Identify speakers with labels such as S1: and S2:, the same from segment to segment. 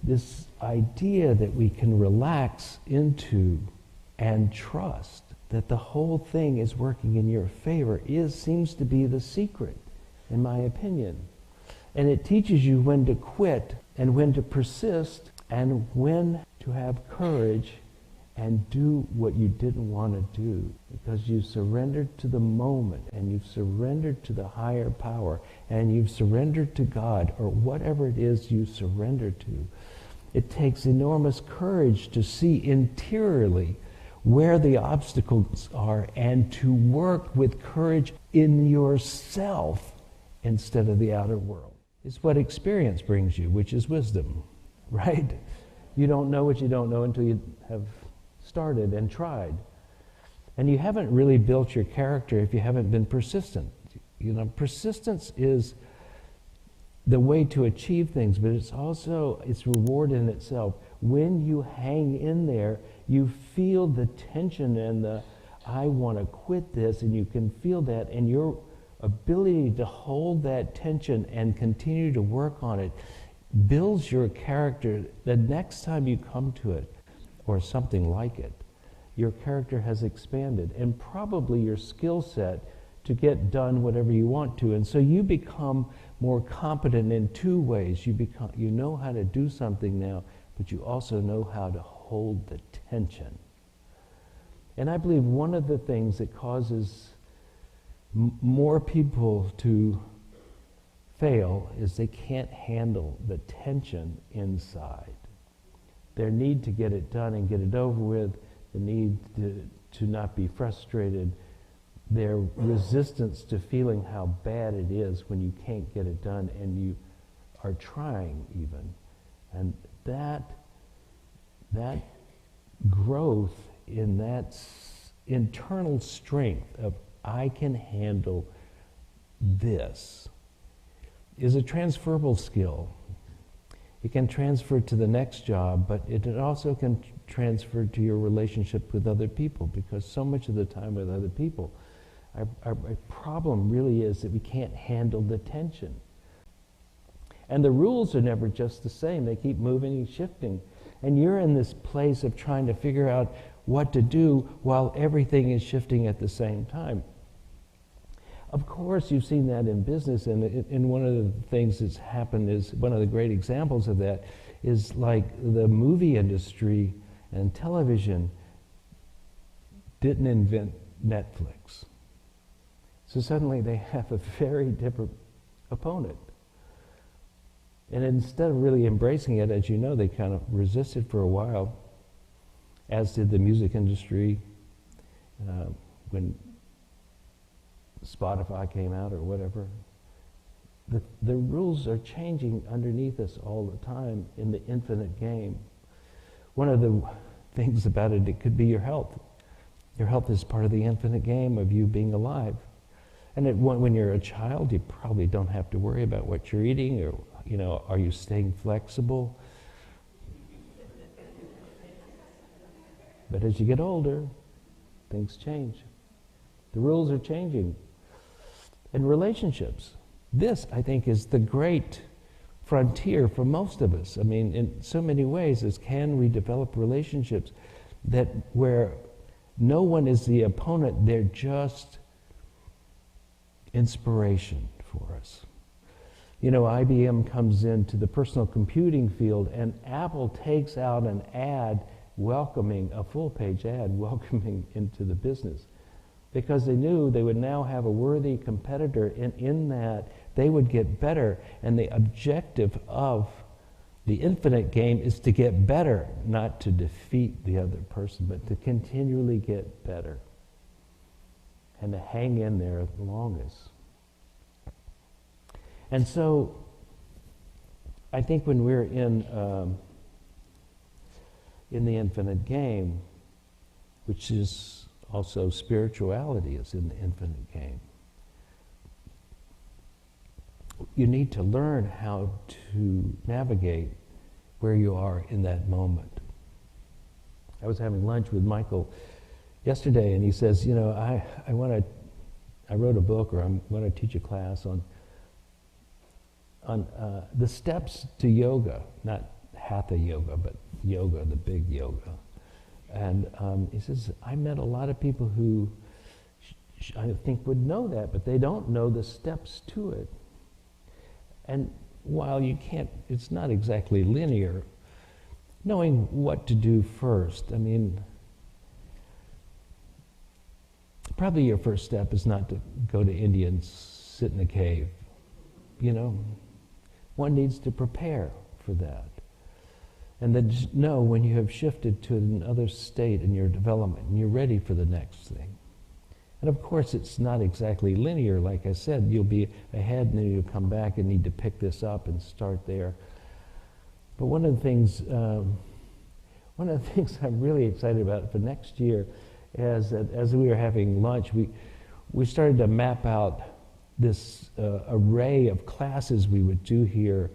S1: this idea that we can relax into and trust that the whole thing is working in your favor seems to be the secret, in my opinion. And it teaches you when to quit and when to persist and when to have courage and do what you didn't want to do, because you've surrendered to the moment and you've surrendered to the higher power and you've surrendered to God or whatever it is you surrender to. It takes enormous courage to see interiorly where the obstacles are and to work with courage in yourself instead of the outer world. It's what experience brings you, which is wisdom, right? You don't know what you don't know until you have started and tried. And you haven't really built your character if you haven't been persistent. You know, persistence is the way to achieve things, but it's reward in itself. When you hang in there, you feel the tension and the, I want to quit this, and you can feel that, and your ability to hold that tension and continue to work on it builds your character. The next time you come to it, or something like it, your character has expanded, and probably your skill set to get done whatever you want to. And so you become more competent in two ways. You know how to do something now, but you also know how to hold the tension. And I believe one of the things that causes more people to fail is they can't handle the tension inside. Their need to get it done and get it over with, the need to not be frustrated, their resistance to feeling how bad it is when you can't get it done and you are trying even. And that growth in that internal strength of I can handle this is a transferable skill. It can transfer to the next job, but it also can transfer to your relationship with other people, because so much of the time with other people, our problem really is that we can't handle the tension. And the rules are never just the same. They keep moving and shifting. And you're in this place of trying to figure out what to do while everything is shifting at the same time. Of course, you've seen that in business, and one of the things that's happened is, one of the great examples of that is like the movie industry and television didn't invent Netflix. So suddenly they have a very different opponent. And instead of really embracing it, as you know, they kind of resisted for a while, as did the music industry when Spotify came out or whatever. The rules are changing underneath us all the time in the infinite game. One of the things about it could be your health. Your health is part of the infinite game of you being alive. And when you're a child, you probably don't have to worry about what you're eating, or, you know, are you staying flexible? But as you get older, things change. The rules are changing. And relationships. This, I think, is the great frontier for most of us. I mean, in so many ways, is can we develop relationships that where no one is the opponent, they're just inspiration for us. You know, IBM comes into the personal computing field, and Apple takes out an ad welcoming, a full-page ad welcoming into the business, because they knew they would now have a worthy competitor, and in that they would get better. And the objective of the infinite game is to get better, not to defeat the other person, but to continually get better and to hang in there the longest. And so I think when we're in the infinite game, which is also spirituality is in the infinite game, you need to learn how to navigate where you are in that moment. I was having lunch with Michael yesterday, and he says, you know, I wrote a book, or I'm going to teach a class on the steps to yoga, not hatha yoga, but yoga, the big yoga. And he says, I met a lot of people who I think would know that, but they don't know the steps to it. And while you can't, it's not exactly linear, knowing what to do first, I mean, probably your first step is not to go to India and sit in a cave. You know, one needs to prepare for that. And then just know when you have shifted to another state in your development and you're ready for the next thing. And of course, it's not exactly linear. Like I said, you'll be ahead and then you'll come back and need to pick this up and start there. But one of the things I'm really excited about for next year is that as we were having lunch, we started to map out this array of classes we would do here,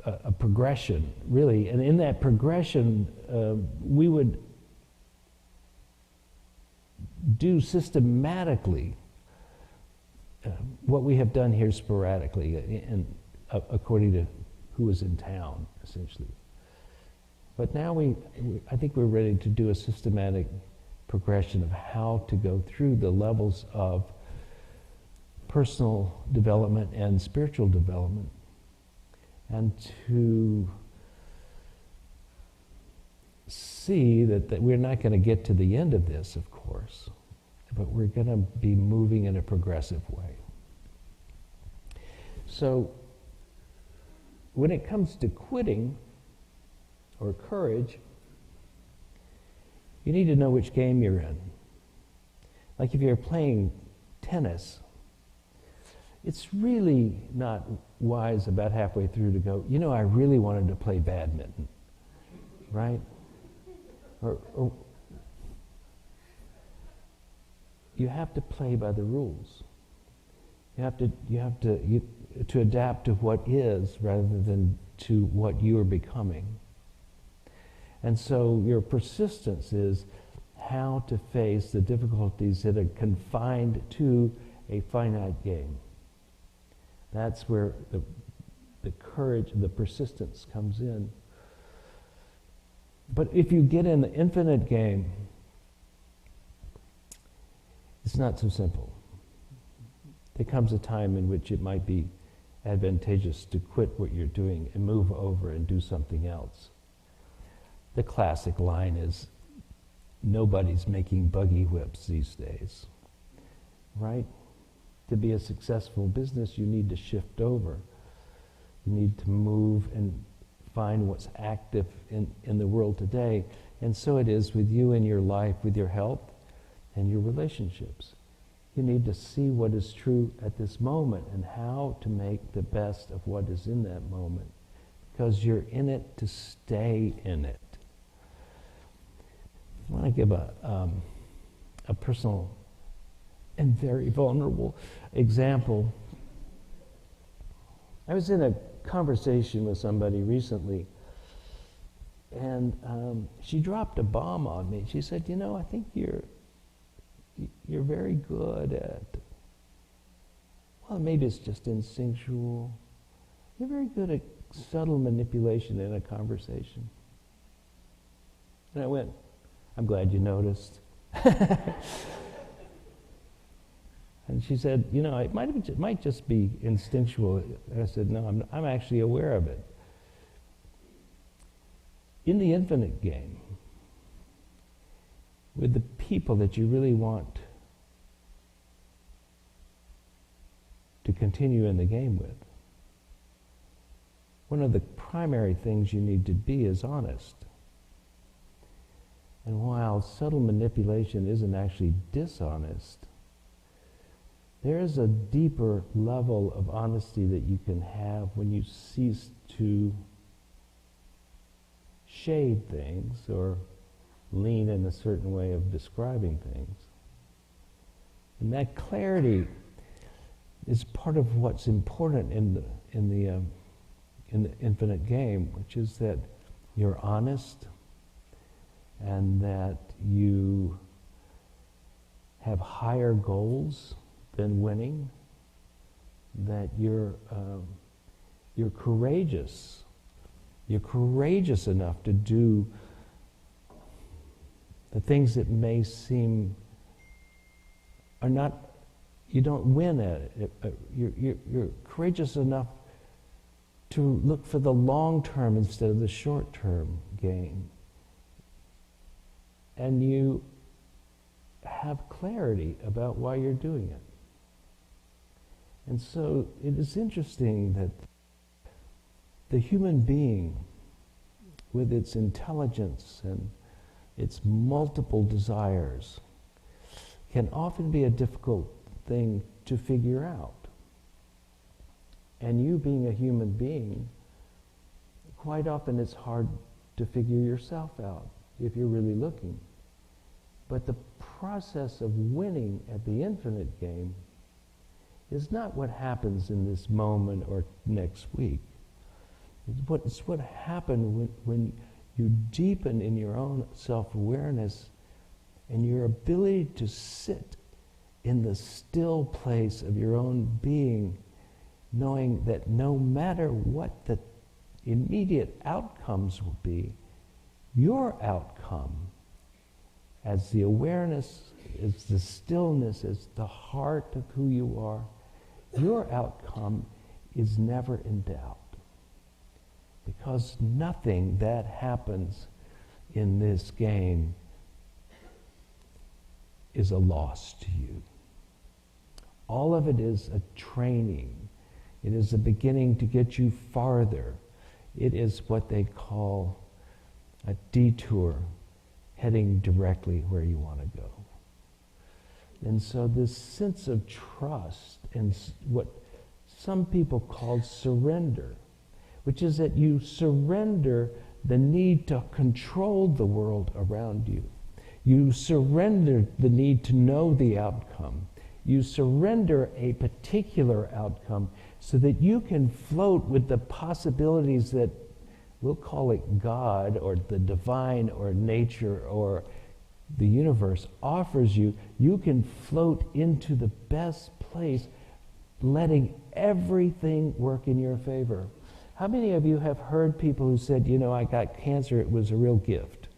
S1: a progression, really. And in that progression, we would do systematically what we have done here sporadically, and according to who was in town, essentially. But now I think we're ready to do a systematic progression of how to go through the levels of personal development and spiritual development, and to see that we're not going to get to the end of this, of course, but we're going to be moving in a progressive way. So when it comes to quitting or courage, you need to know which game you're in. Like if you're playing tennis, it's really not wise about halfway through to go, you know, I really wanted to play badminton, right? Or you have to play by the rules. You have to adapt to what is rather than to what you are becoming. And so your persistence is how to face the difficulties that are confined to a finite game. That's where the courage, the persistence comes in. But if you get in the infinite game, it's not so simple. There comes a time in which it might be advantageous to quit what you're doing and move over and do something else. The classic line is, nobody's making buggy whips these days, right? To be a successful business, you need to shift over. You need to move and find what's active in the world today. And so it is with you in your life, with your health and your relationships. You need to see what is true at this moment and how to make the best of what is in that moment, because you're in it to stay in it. I want to give a personal and very vulnerable example. I was in a conversation with somebody recently, and she dropped a bomb on me. She said, you know, I think you're very good at, well, maybe it's just instinctual. You're very good at subtle manipulation in a conversation. And I went, I'm glad you noticed. And she said, you know, it might just be instinctual. And I said, no, I'm actually aware of it. In the infinite game, with the people that you really want to continue in the game with, one of the primary things you need to be is honest. And while subtle manipulation isn't actually dishonest, there is a deeper level of honesty that you can have when you cease to shade things or lean in a certain way of describing things. And that clarity is part of what's important in the infinite game, which is that you're honest and that you have higher goals than winning, that you're courageous You're courageous enough to do the things that may seem are not, you don't win at it. You're courageous enough to look for the long term instead of the short term gain. And you have clarity about why you're doing it. And so it is interesting that the human being, with its intelligence and its multiple desires, can often be a difficult thing to figure out. And you being a human being, quite often it's hard to figure yourself out if you're really looking. But the process of winning at the infinite game is not what happens in this moment or next week. It's what happened when you deepen in your own self-awareness and your ability to sit in the still place of your own being, knowing that no matter what the immediate outcomes will be, your outcome, as the awareness, as the stillness, as the heart of who you are, your outcome is never in doubt. Because nothing that happens in this game is a loss to you. All of it is a training. It is a beginning to get you farther. It is what they call a detour, heading directly where you want to go. And so this sense of trust and what some people call surrender, which is that you surrender the need to control the world around you. You surrender the need to know the outcome. You surrender a particular outcome so that you can float with the possibilities that, we'll call it God or the divine or nature or the universe offers you. You can float into the best place, letting everything work in your favor. How many of you have heard people who said, you know, I got cancer, it was a real gift?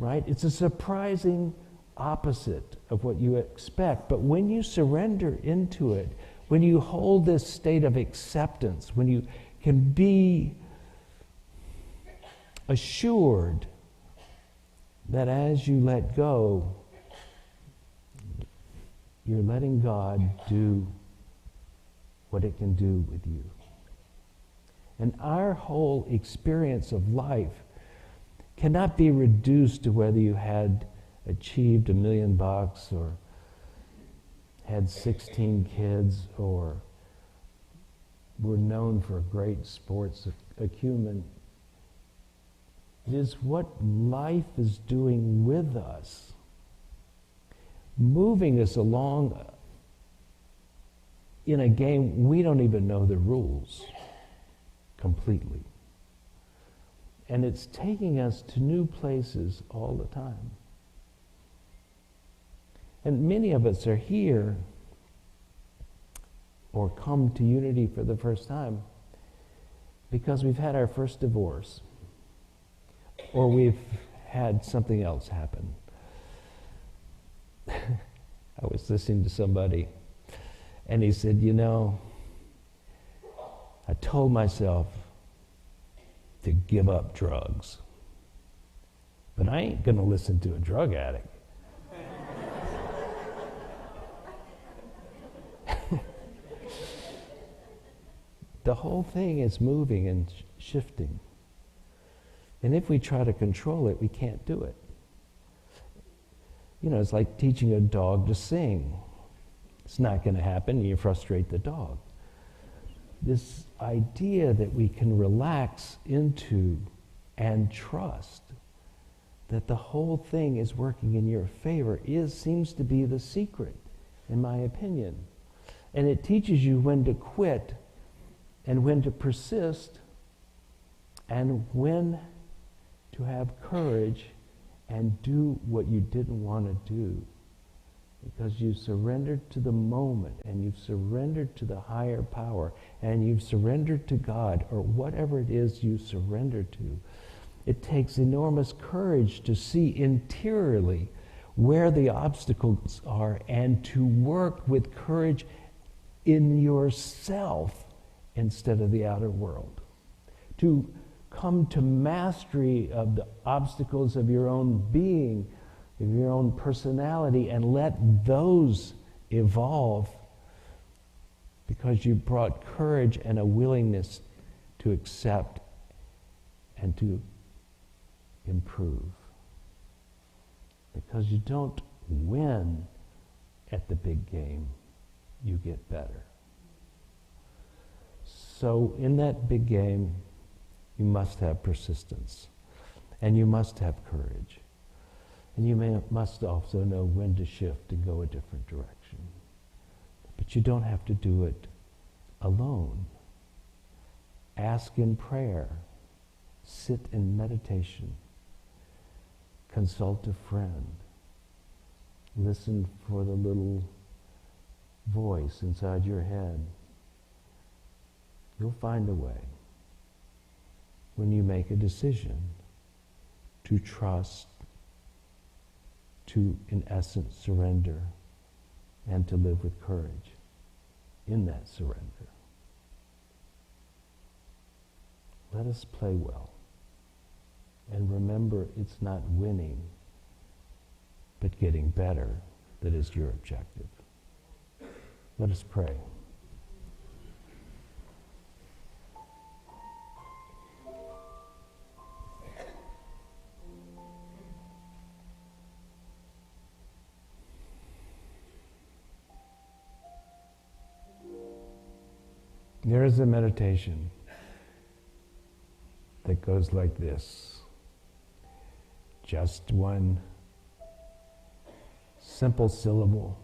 S1: Right? It's a surprising opposite of what you expect. But when you surrender into it, when you hold this state of acceptance, when you can be assured that as you let go, you're letting God do what it can do with you. And our whole experience of life cannot be reduced to whether you had achieved $1 million or had 16 kids or were known for great sports acumen. It is what life is doing with us, moving us along in a game we don't even know the rules completely. And it's taking us to new places all the time. And many of us are here or come to Unity for the first time because we've had our first divorce or we've had something else happen. I was listening to somebody and he said, you know, I told myself to give up drugs, but I ain't going to listen to a drug addict. The whole thing is moving and shifting. And if we try to control it, we can't do it. You know, it's like teaching a dog to sing. It's not going to happen. You frustrate the dog. This idea that we can relax into and trust that the whole thing is working in your favor seems to be the secret, in my opinion. And it teaches you when to quit and when to persist and when to have courage and do what you didn't want to do. because you've surrendered to the moment, and you've surrendered to the higher power, and you've surrendered to God, or whatever it is you surrender to. It takes enormous courage to see interiorly where the obstacles are and to work with courage in yourself instead of the outer world. To come to mastery of the obstacles of your own being, of your own personality, and let those evolve because you brought courage and a willingness to accept and to improve. Because you don't win at the big game, you get better. So in that big game, you must have persistence, and you must have courage, and you must also know when to shift and go a different direction. But you don't have to do it alone. Ask in prayer, sit in meditation, consult a friend, listen for the little voice inside your head. You'll find a way when you make a decision to trust, to, in essence, surrender, and to live with courage in that surrender. Let us play well. And remember, it's not winning, but getting better that is your objective. Let us pray. There is a meditation that goes like this. Just one simple syllable.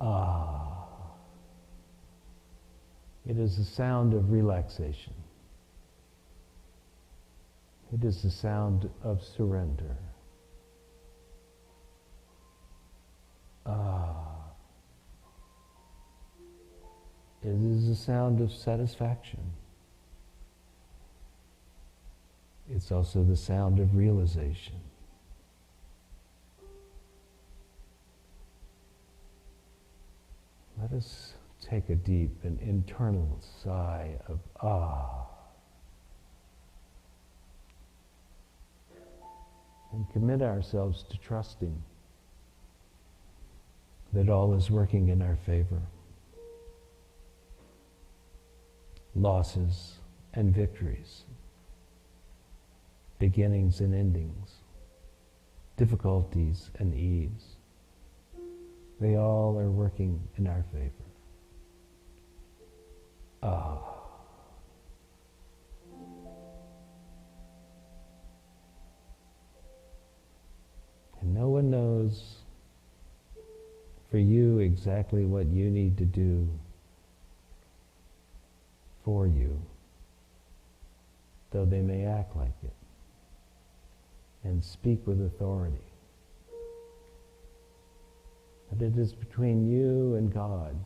S1: Ah. It is the sound of relaxation. It is the sound of surrender. Ah. It is the sound of satisfaction. It's also the sound of realization. Let us take a deep and internal sigh of ah, and commit ourselves to trusting that all is working in our favor. Losses and victories, beginnings and endings, difficulties and ease, they all are working in our favor. Ah. And no one knows for you exactly what you need to do for you, though they may act like it and speak with authority. But it is between you and God,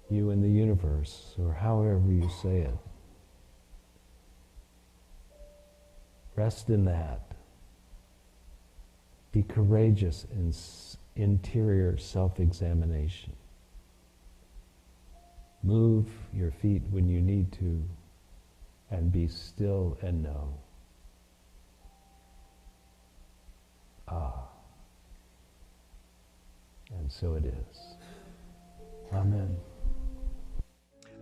S1: you and the universe, or however you say it. Rest in that. Be courageous in interior self-examination. Move your feet when you need to, and be still and know. Ah. And so it is. Amen.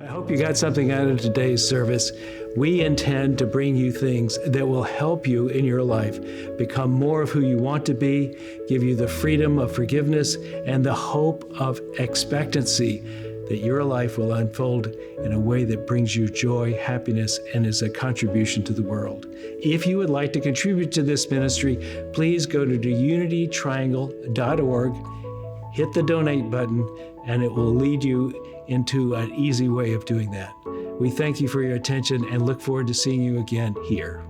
S2: I hope you got something out of today's service. We intend to bring you things that will help you in your life become more of who you want to be, give you the freedom of forgiveness and the hope of expectancy that your life will unfold in a way that brings you joy, happiness, and is a contribution to the world. If you would like to contribute to this ministry, please go to unitytriangle.org, hit the donate button, and it will lead you into an easy way of doing that. We thank you for your attention and look forward to seeing you again here.